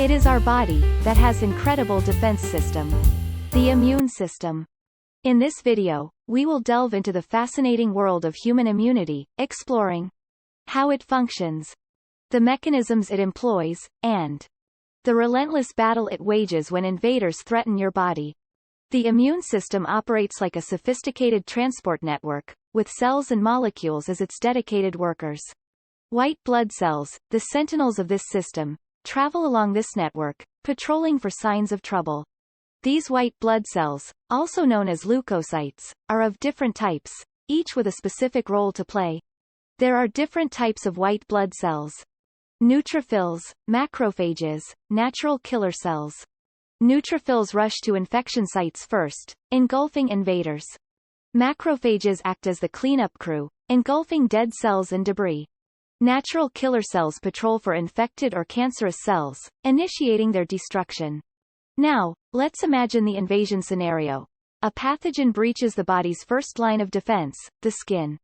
It is our body that has incredible defense system. The immune system. In this video, we will delve into the fascinating world of human immunity, exploring how it functions, the mechanisms it employs, and the relentless battle it wages when invaders threaten your body. The immune system operates like a sophisticated transport network, with cells and molecules as its dedicated workers. White blood cells, the sentinels of this system, travel along this network, patrolling for signs of trouble. These white blood cells, also known as leukocytes, are of different types, each with a specific role to play. There are different types of white blood cells: neutrophils, macrophages, natural killer cells. Neutrophils rush to infection sites first, engulfing invaders. Macrophages act as the cleanup crew, engulfing dead cells and debris. Natural killer cells patrol for infected or cancerous cells, initiating their destruction. Now, let's imagine the invasion scenario. A pathogen breaches the body's first line of defense, the skin.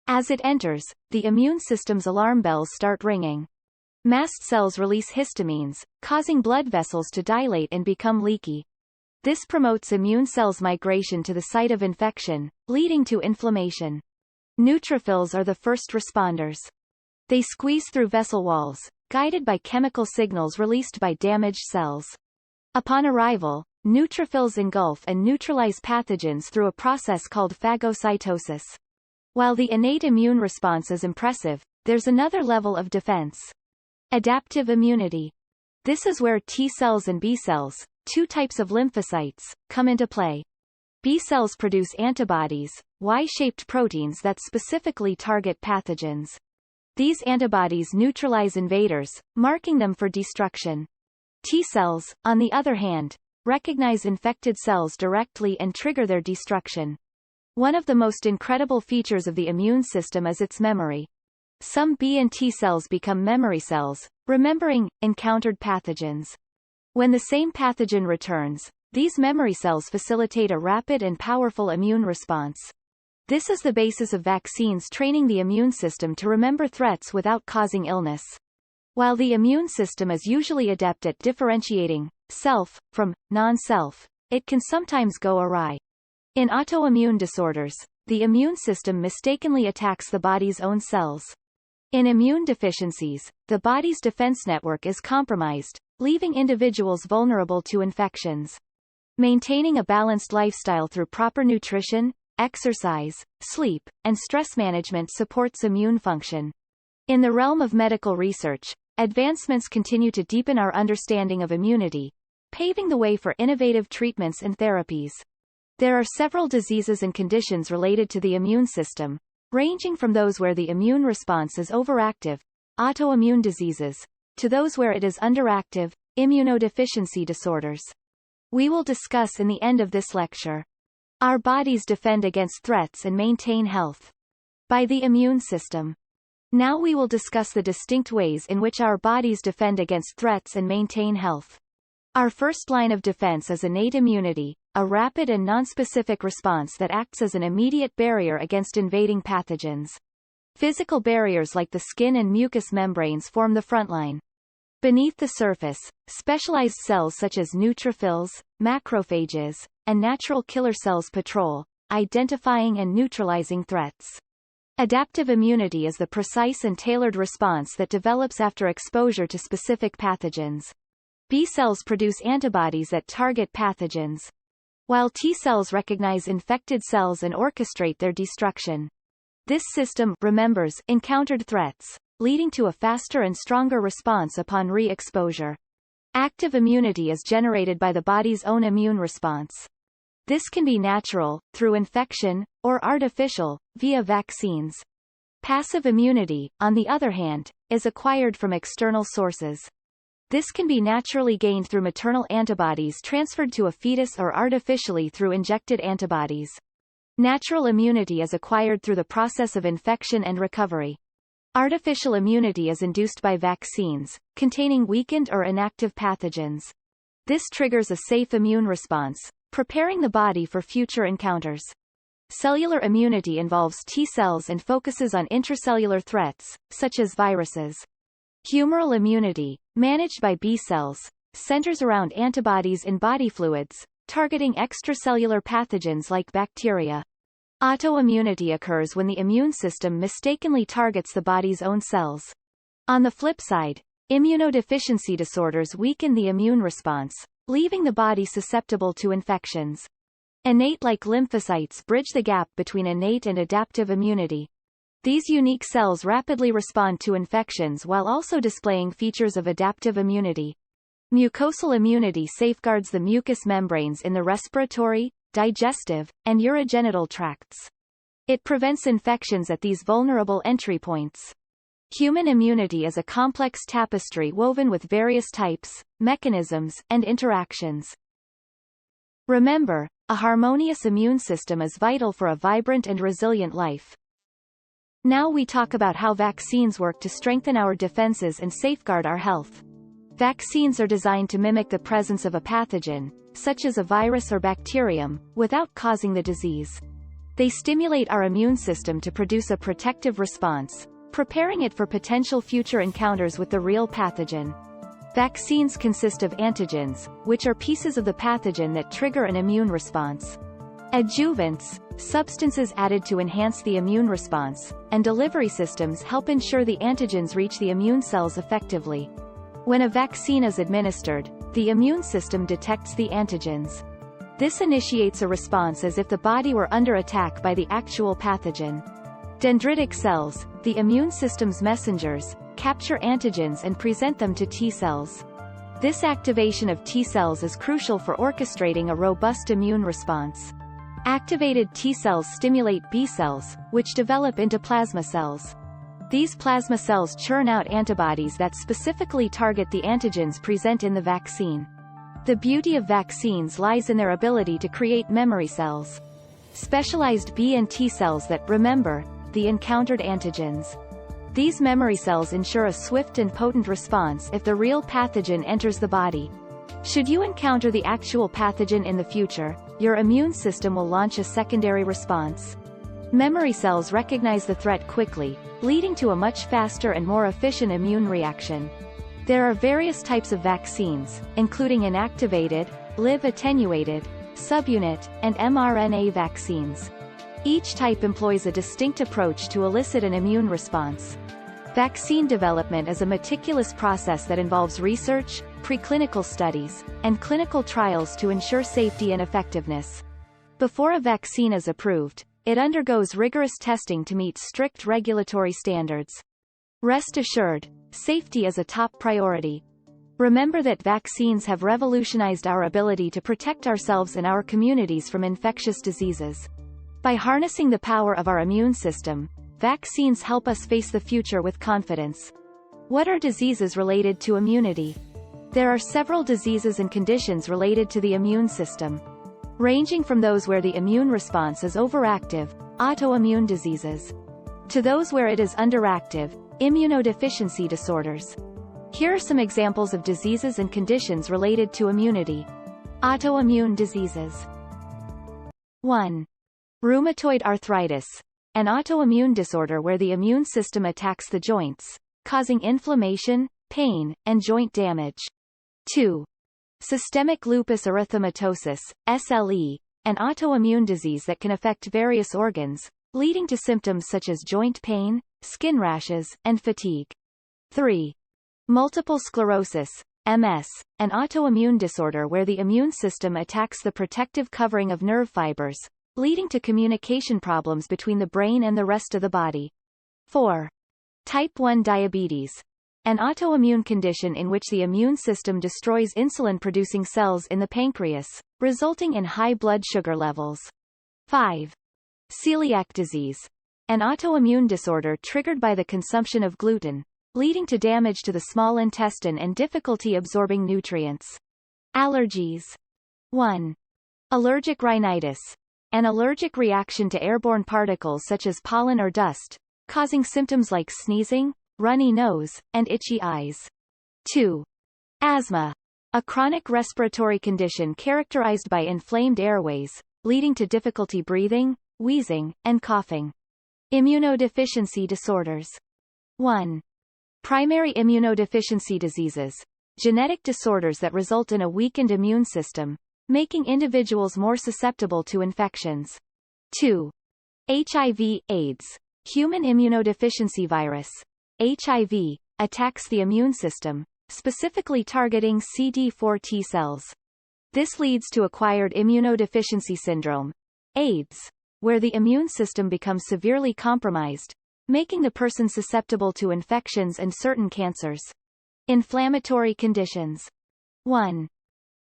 As it enters, the immune system's alarm bells start ringing. Mast cells release histamines, causing blood vessels to dilate and become leaky. This promotes immune cells' migration to the site of infection, leading to inflammation. Neutrophils are the first responders. They squeeze through vessel walls, guided by chemical signals released by damaged cells. Upon arrival, neutrophils engulf and neutralize pathogens through a process called phagocytosis. While the innate immune response is impressive, there's another level of defense: adaptive immunity. This is where T cells and B cells, two types of lymphocytes, come into play. B cells produce antibodies, Y-shaped proteins that specifically target pathogens. These antibodies neutralize invaders, marking them for destruction. T cells, on the other hand, recognize infected cells directly and trigger their destruction. One of the most incredible features of the immune system is its memory. Some B and T cells become memory cells, remembering encountered pathogens. When the same pathogen returns, these memory cells facilitate a rapid and powerful immune response. This is the basis of vaccines, training the immune system to remember threats without causing illness. While the immune system is usually adept at differentiating self from non-self, it can sometimes go awry. In autoimmune disorders, the immune system mistakenly attacks the body's own cells. In immune deficiencies, the body's defense network is compromised, leaving individuals vulnerable to infections. Maintaining a balanced lifestyle through proper nutrition, exercise, sleep, and stress management supports immune function. In the realm of medical research, advancements continue to deepen our understanding of immunity, paving the way for innovative treatments and therapies. There are several diseases and conditions related to the immune system, ranging from those where the immune response is overactive, autoimmune diseases, to those where it is underactive, immunodeficiency disorders. We will discuss in the end of this lecture. Our bodies defend against threats and maintain health by the immune system. Now we will discuss the distinct ways in which our bodies defend against threats and maintain health. Our first line of defense is innate immunity, a rapid and nonspecific response that acts as an immediate barrier against invading pathogens. Physical barriers like the skin and mucous membranes form the front line. Beneath the surface, specialized cells such as neutrophils, macrophages, and natural killer cells patrol, identifying and neutralizing threats. Adaptive immunity is the precise and tailored response that develops after exposure to specific pathogens. B cells produce antibodies that target pathogens, while T cells recognize infected cells and orchestrate their destruction. This system remembers encountered threats, leading to a faster and stronger response upon re-exposure. Active immunity is generated by the body's own immune response. This can be natural, through infection, or artificial, via vaccines. Passive immunity, on the other hand, is acquired from external sources. This can be naturally gained through maternal antibodies transferred to a fetus or artificially through injected antibodies. Natural immunity is acquired through the process of infection and recovery. Artificial immunity is induced by vaccines, containing weakened or inactive pathogens. This triggers a safe immune response, preparing the body for future encounters. Cellular immunity involves T cells and focuses on intracellular threats, such as viruses. Humoral immunity, managed by B cells, centers around antibodies in body fluids, targeting extracellular pathogens like bacteria. Autoimmunity occurs when the immune system mistakenly targets the body's own cells. On the flip side, immunodeficiency disorders weaken the immune response, leaving the body susceptible to infections. Innate-like lymphocytes bridge the gap between innate and adaptive immunity. These unique cells rapidly respond to infections while also displaying features of adaptive immunity. Mucosal immunity safeguards the mucous membranes in the respiratory, digestive, and urogenital tracts. It prevents infections at these vulnerable entry points. Human immunity is a complex tapestry woven with various types, mechanisms, and interactions. Remember, a harmonious immune system is vital for a vibrant and resilient life. Now we talk about how vaccines work to strengthen our defenses and safeguard our health. Vaccines are designed to mimic the presence of a pathogen, such as a virus or bacterium, without causing the disease. They stimulate our immune system to produce a protective response, preparing it for potential future encounters with the real pathogen. Vaccines consist of antigens, which are pieces of the pathogen that trigger an immune response. Adjuvants, substances added to enhance the immune response, and delivery systems help ensure the antigens reach the immune cells effectively. When a vaccine is administered, the immune system detects the antigens. This initiates a response as if the body were under attack by the actual pathogen. Dendritic cells, the immune system's messengers, capture antigens and present them to T cells. This activation of T cells is crucial for orchestrating a robust immune response. Activated T cells stimulate B cells, which develop into plasma cells. These plasma cells churn out antibodies that specifically target the antigens present in the vaccine. The beauty of vaccines lies in their ability to create memory cells. Specialized B and T cells that remember the encountered antigens. These memory cells ensure a swift and potent response if the real pathogen enters the body. Should you encounter the actual pathogen in the future, your immune system will launch a secondary response. Memory cells recognize the threat quickly, leading to a much faster and more efficient immune reaction. There are various types of vaccines, including inactivated, live attenuated, subunit, and mRNA vaccines. Each type employs a distinct approach to elicit an immune response. Vaccine development is a meticulous process that involves research, preclinical studies, and clinical trials to ensure safety and effectiveness. Before a vaccine is approved, it undergoes rigorous testing to meet strict regulatory standards. Rest assured, safety is a top priority. Remember that vaccines have revolutionized our ability to protect ourselves and our communities from infectious diseases. By harnessing the power of our immune system, vaccines help us face the future with confidence. What are diseases related to immunity? There are several diseases and conditions related to the immune system, ranging from those where the immune response is overactive, autoimmune diseases, to those where it is underactive, immunodeficiency disorders. Here are some examples of diseases and conditions related to immunity. Autoimmune diseases. 1. Rheumatoid arthritis, an autoimmune disorder where the immune system attacks the joints, causing inflammation, pain, and joint damage. 2. Systemic lupus erythematosus, SLE, an autoimmune disease that can affect various organs, leading to symptoms such as joint pain, skin rashes, and fatigue. 3. Multiple sclerosis, MS, an autoimmune disorder where the immune system attacks the protective covering of nerve fibers, leading to communication problems between the brain and the rest of the body. 4. Type 1 diabetes, an autoimmune condition in which the immune system destroys insulin-producing cells in the pancreas, resulting in high blood sugar levels. 5. Celiac disease, an autoimmune disorder triggered by the consumption of gluten, leading to damage to the small intestine and difficulty absorbing nutrients. Allergies. 1. Allergic rhinitis, an allergic reaction to airborne particles such as pollen or dust, causing symptoms like sneezing, runny nose, and itchy eyes. 2. Asthma, a chronic respiratory condition characterized by inflamed airways, leading to difficulty breathing, wheezing, and coughing. Immunodeficiency disorders. 1. Primary immunodeficiency diseases, genetic disorders that result in a weakened immune system, making individuals more susceptible to infections. 2. HIV/AIDS. Human immunodeficiency virus, HIV, attacks the immune system, specifically targeting CD4 T cells. This leads to acquired immunodeficiency syndrome, AIDS, where the immune system becomes severely compromised, making the person susceptible to infections and certain cancers. Inflammatory conditions. 1.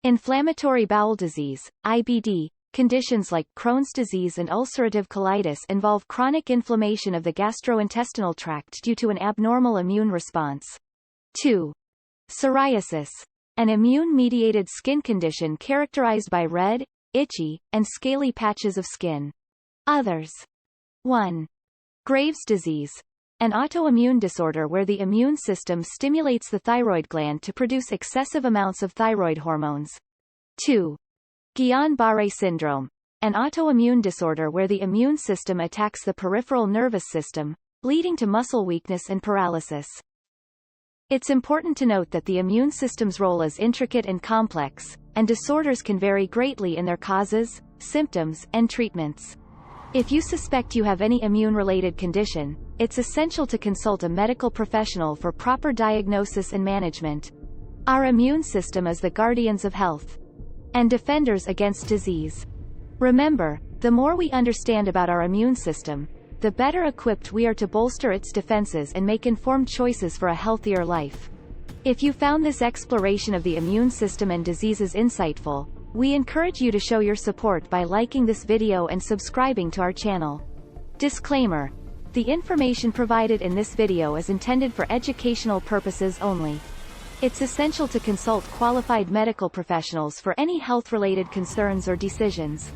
Inflammatory bowel disease, IBD. Conditions like Crohn's disease and ulcerative colitis involve chronic inflammation of the gastrointestinal tract due to an abnormal immune response. 2. Psoriasis. An immune-mediated skin condition characterized by red, itchy, and scaly patches of skin. Others. 1. Graves' disease. An autoimmune disorder where the immune system stimulates the thyroid gland to produce excessive amounts of thyroid hormones. 2. Guillain-Barré syndrome. An autoimmune disorder where the immune system attacks the peripheral nervous system, leading to muscle weakness and paralysis. It's important to note that the immune system's role is intricate and complex, and disorders can vary greatly in their causes, symptoms, and treatments. If you suspect you have any immune-related condition, it's essential to consult a medical professional for proper diagnosis and management. Our immune system is the guardians of health and defenders against disease. Remember, the more we understand about our immune system, the better equipped we are to bolster its defenses and make informed choices for a healthier life. If you found this exploration of the immune system and diseases insightful, we encourage you to show your support by liking this video and subscribing to our channel. Disclaimer: the information provided in this video is intended for educational purposes only. It's essential to consult qualified medical professionals for any health-related concerns or decisions.